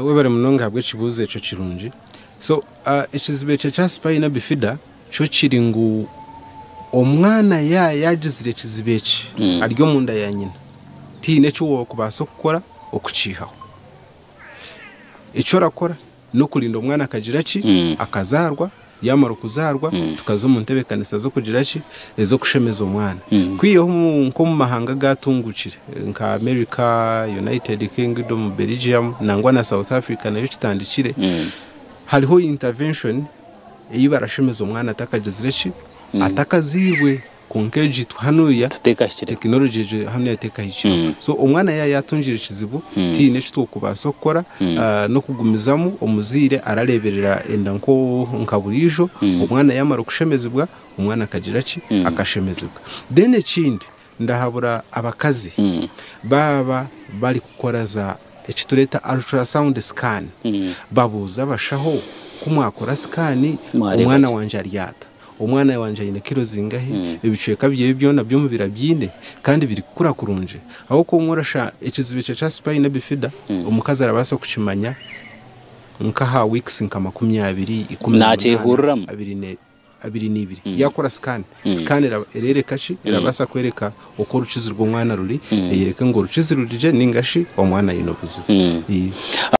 we bari munonga habwe kibuze cyo kirungi so ikizibe cya spina bifida cyo kiringu omwana yagizire kizibeki aryo munda ya nyina tine cyo kubasa gukora okucihaho icyo rakora no kurinda umwana akagira ki akazarwa yamara kuzarwa tukazo mu ntebe kanisa zo kugira ki ezo kushemeza umwana kwiyo nko mu mahanga gatungukire nka America, United Kingdom, Belgium nangwa na South Africa nayo kitandikire hariho intervention eyi barashemeza umwana atakagizire ki atakazirwe kunkeji hanuya technology hano yatekahikira so umwana yatungire kizibu tine cyo kubasa gukora no kugumizamo omuzire arareberera enda nko nkaburijo umwana yamara kushemezibwa umwana akagira ki akashemezibwa dene kindi ndahabura abakazi baba bari gukora za ekitureta ultrasound scan babuza bashaho kumwakora scan umwana wanje aryata umwana wanje yine kilo zingahe ibiceka bye byo nabyo mubira byinde kandi biri kura kurunje aho ko nkorasha ikizibe cya spina bifida umukazi arabasa kucimanya nka weeks nka 20 12 22 yakora scan erere kashi irabasa kwereka uko rucizi rwo mwana ruri yereka ngo rucizi rurije ningashi omwana yinovuze